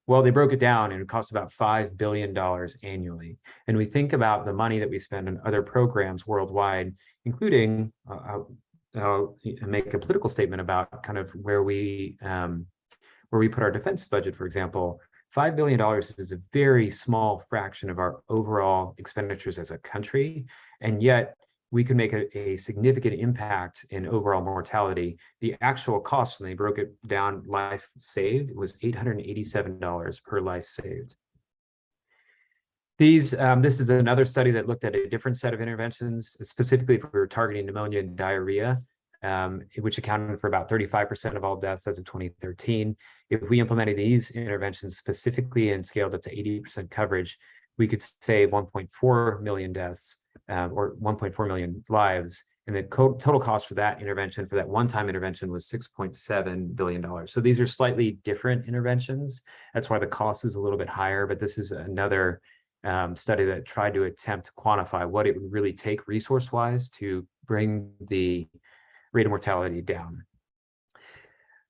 Well, they broke it down, and it costs about $5 billion annually. And we think about the money that we spend on other programs worldwide, including, I'll make a political statement about kind of where we put our defense budget, for example. $5 billion is a very small fraction of our overall expenditures as a country, and yet we can make a significant impact in overall mortality. The actual cost, when they broke it down, life saved, was $887 per life saved. This is another study that looked at a different set of interventions, specifically if we were targeting pneumonia and diarrhea, which accounted for about 35% of all deaths as of 2013. If we implemented these interventions specifically and scaled up to 80% coverage, we could save 1.4 million deaths or 1.4 million lives. And the total cost for that intervention, for that one-time intervention, was $6.7 billion. So these are slightly different interventions. That's why the cost is a little bit higher, but this is another study that tried to attempt to quantify what it would really take resource-wise to bring the rate of mortality down.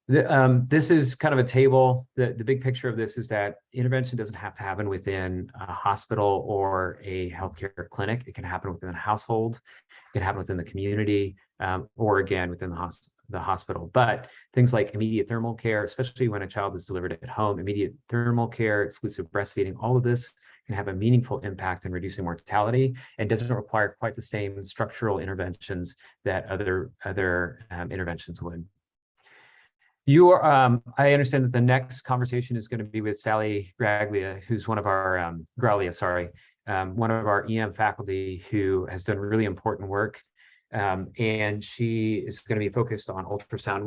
This is kind of a table. The big picture of this is that intervention doesn't have to happen within a hospital or a healthcare clinic. It can happen within a household. It can happen within the community, or again, within the hospital. But things like immediate thermal care, especially when a child is delivered at home, immediate thermal care, exclusive breastfeeding, all of this can have a meaningful impact in reducing mortality and doesn't require quite the same structural interventions that other interventions would. I understand that the next conversation is going to be with Sally Graglia, who's one of our one of our EM faculty who has done really important work, and she is going to be focused on ultrasound.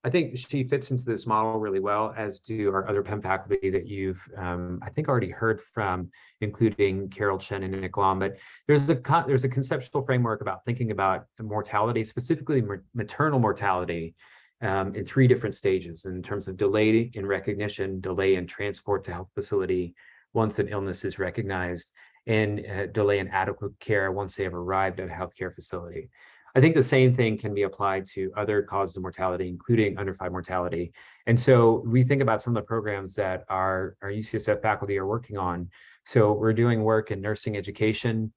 I think she fits into this model really well, as do our other PEM faculty that you've, I think, already heard from, including Carol Chen and Nick Lom. But there's a conceptual framework about thinking about mortality, specifically maternal mortality, in 3 different stages in terms of delay in recognition, delay in transport to health facility once an illness is recognized, and delay in adequate care once they have arrived at a healthcare facility. I think the same thing can be applied to other causes of mortality, including under-5 mortality. And so we think about some of the programs that our UCSF faculty are working on. So we're doing work in nursing education.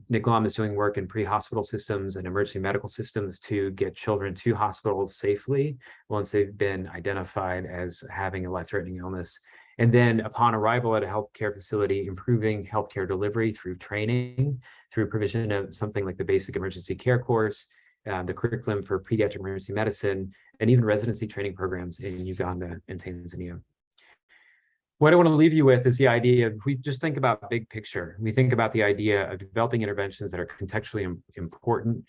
Nick Lom is doing work in pre-hospital systems and emergency medical systems to get children to hospitals safely once they've been identified as having a life-threatening illness. And then upon arrival at a healthcare facility, improving healthcare delivery through training, through provision of something like the basic emergency care course, the curriculum for pediatric emergency medicine, and even residency training programs in Uganda and Tanzania. What I want to leave you with is the idea of, we just think about big picture. We think about the idea of developing interventions that are contextually important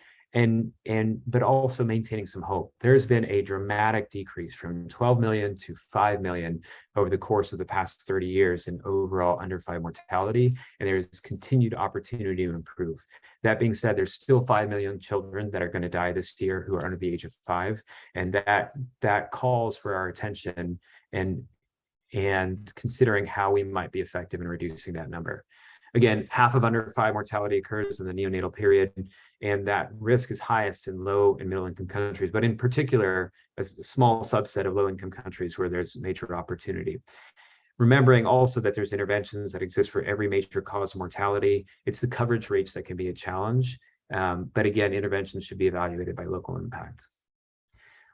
but also maintaining some hope. There's been a dramatic decrease from 12 million to 5 million over the course of the past 30 years in overall under-5 mortality, and there's continued opportunity to improve. That being said, there's still 5 million children that are going to die this year who are under the age of 5, and that calls for our attention and considering how we might be effective in reducing that number. Again, half of under-5 mortality occurs in the neonatal period, and that risk is highest in low and middle income countries, but in particular, a small subset of low income countries where there's major opportunity. Remembering also that there's interventions that exist for every major cause of mortality. It's the coverage rates that can be a challenge, but again, interventions should be evaluated by local impact.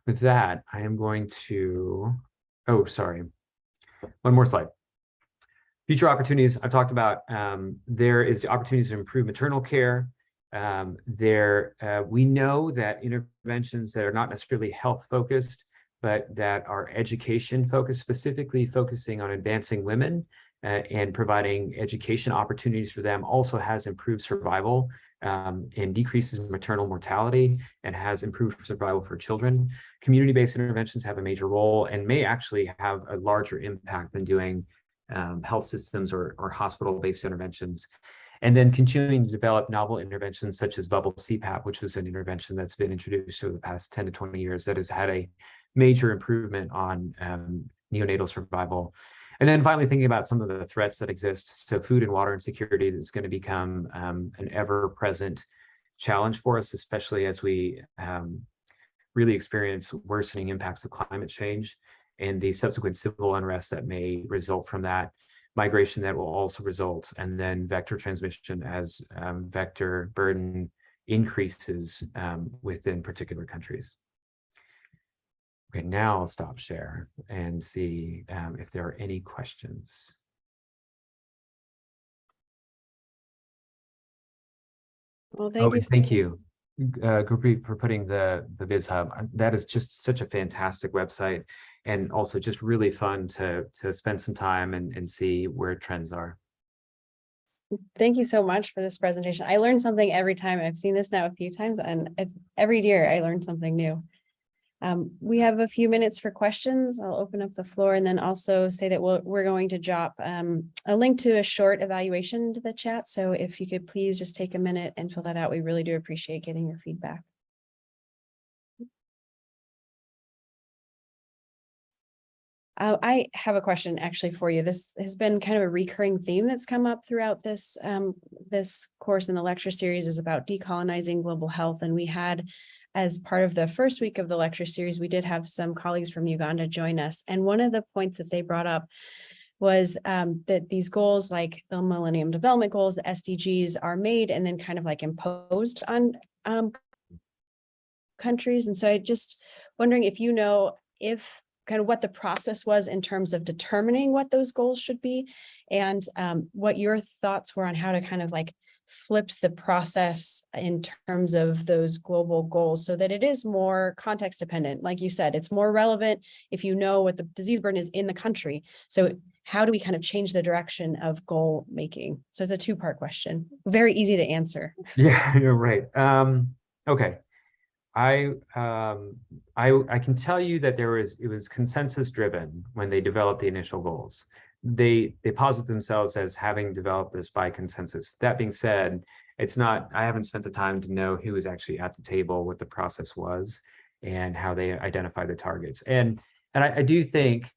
With that, I am going to, oh, sorry, one more slide. Future opportunities, I've talked about, there is opportunities to improve maternal care. We know that interventions that are not necessarily health focused, but that are education focused, specifically focusing on advancing women and providing education opportunities for them, also has improved survival and decreases maternal mortality and has improved survival for children. Community-based interventions have a major role and may actually have a larger impact than doing health systems or hospital-based interventions. And then continuing to develop novel interventions such as bubble CPAP, which was an intervention that's been introduced over the past 10 to 20 years that has had a major improvement on neonatal survival. And then finally thinking about some of the threats that exist. So food and water insecurity is going to become an ever-present challenge for us, especially as we really experience worsening impacts of climate change and the subsequent civil unrest that may result from that, migration that will also result, and then vector transmission as vector burden increases within particular countries. Okay, now I'll stop share and see if there are any questions. Well, thank you. Thank you, Gurpreet, for putting the Viz Hub. That is just such a fantastic website, and also just really fun to spend some time and see where trends are. Thank you so much for this presentation. I learned something every time. I've seen this now a few times, and every year I learned something new. We have a few minutes for questions. I'll open up the floor and then also say that we're going to drop a link to a short evaluation to the chat. So if you could please just take a minute and fill that out, we really do appreciate getting your feedback. I have a question actually for you. This has been kind of a recurring theme that's come up throughout this this course in the lecture series is about decolonizing global health. And we had, as part of the first week of the lecture series, we did have some colleagues from Uganda join us. And one of the points that they brought up was that these goals, like the Millennium Development Goals, the SDGs, are made and then kind of like imposed on countries. And so I just wondering if you know if kind of what the process was in terms of determining what those goals should be, and what your thoughts were on how to kind of like flip the process in terms of those global goals so that it is more context dependent. Like you said, it's more relevant if you know what the disease burden is in the country. So how do we kind of change the direction of goal making? So it's a two-part question, very easy to answer. Yeah, you're right. Okay. I can tell you that it was consensus driven when they developed the initial goals. They posit themselves as having developed this by consensus. That being said, it's not, I haven't spent the time to know who was actually at the table, what the process was, and how they identify the targets. And I do think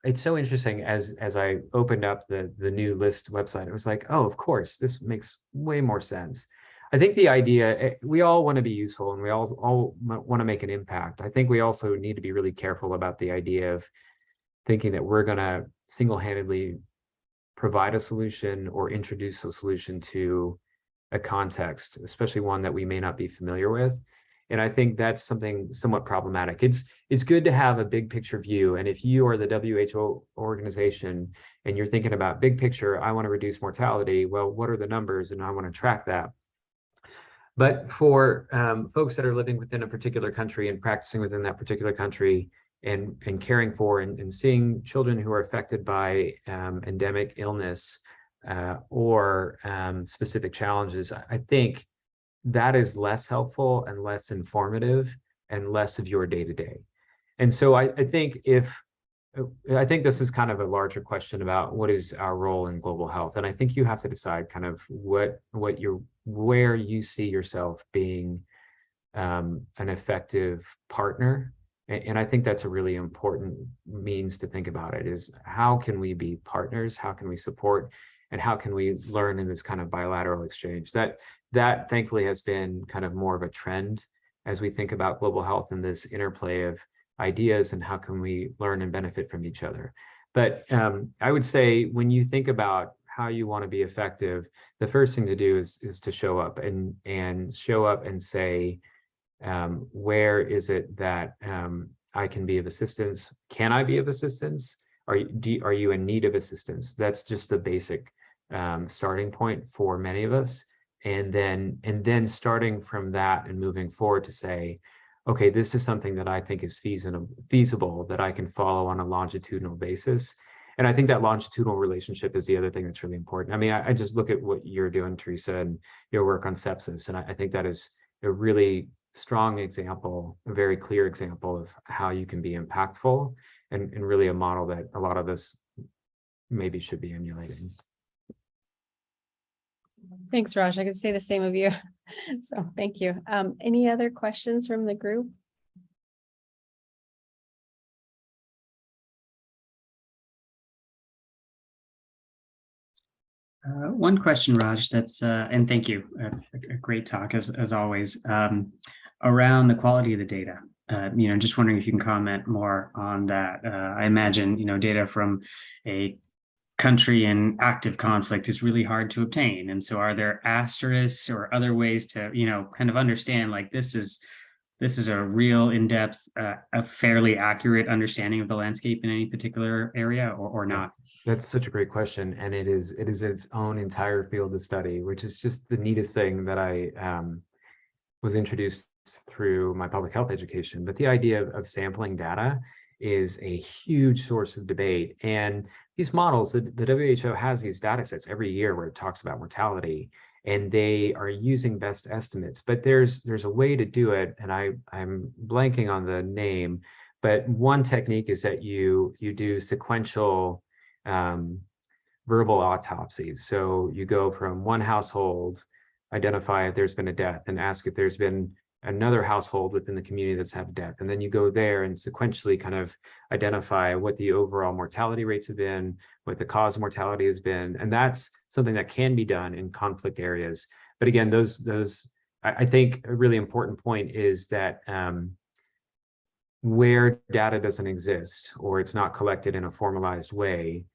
it's so interesting as I opened up the new list website, it was like, oh, of course, this makes way more sense. I think the idea, we all want to be useful and we all want to make an impact. I think we also need to be really careful about the idea of thinking that we're going to single-handedly provide a solution or introduce a solution to a context, especially one that we may not be familiar with. And I think that's something somewhat problematic. It's good to have a big picture view. And if you are the WHO organization and you're thinking about big picture, I want to reduce mortality. Well, what are the numbers? And I want to track that. But for folks that are living within a particular country and practicing within that particular country and caring for and seeing children who are affected by endemic illness or specific challenges, I think that is less helpful and less informative and less of your day-to-day. And so I think this is kind of a larger question about what is our role in global health. And I think you have to decide kind of where you see yourself being an effective partner. And I think that's a really important means to think about it, is how can we be partners? How can we support? And how can we learn in this kind of bilateral exchange? That thankfully has been kind of more of a trend as we think about global health and this interplay of ideas and how can we learn and benefit from each other. But I would say when you think about how you want to be effective, the first thing to do is to show up and show up and say, where is it that I can be of assistance? Can I be of assistance? Are you in need of assistance? That's just the basic starting point for many of us. And then starting from that and moving forward to say, okay, this is something that I think is feasible, that I can follow on a longitudinal basis. And I think that longitudinal relationship is the other thing that's really important. I mean, I just look at what you're doing, Teresa, and your work on sepsis. And I think that is a really strong example, a very clear example of how you can be impactful and really a model that a lot of us maybe should be emulating. Thanks, Raj. I could say the same of you. So thank you. Any other questions from the group? One question, Raj, that's, and thank you, a great talk as always, around the quality of the data. Just wondering if you can comment more on that. I imagine, data from a country in active conflict is really hard to obtain. And so are there asterisks or other ways to, kind of understand, like, this is a real in-depth, a fairly accurate understanding of the landscape in any particular area or not? That's such a great question. And it is its own entire field of study, which is just the neatest thing that I was introduced through my public health education. But the idea of sampling data is a huge source of debate. And these models, the WHO has these data sets every year where it talks about mortality, and they are using best estimates. But there's a way to do it, and I'm blanking on the name, but one technique is that you do sequential verbal autopsies. So you go from one household, identify if there's been a death, and ask if there's been another household within the community that's had a death. And then you go there and sequentially kind of identify what the overall mortality rates have been, what the cause of mortality has been. And that's something that can be done in conflict areas. But again, I think a really important point is that where data doesn't exist or it's not collected in a formalized way,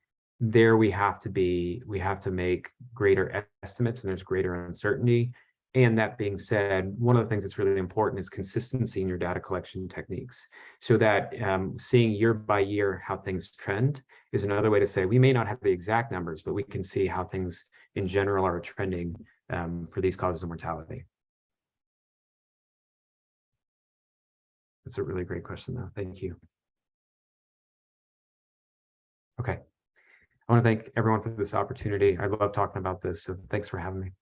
there we have to make greater estimates and there's greater uncertainty. And that being said, one of the things that's really important is consistency in your data collection techniques, so that seeing year by year how things trend is another way to say we may not have the exact numbers, but we can see how things in general are trending for these causes of mortality. That's a really great question, though. Thank you. Okay. I want to thank everyone for this opportunity. I love talking about this, so thanks for having me.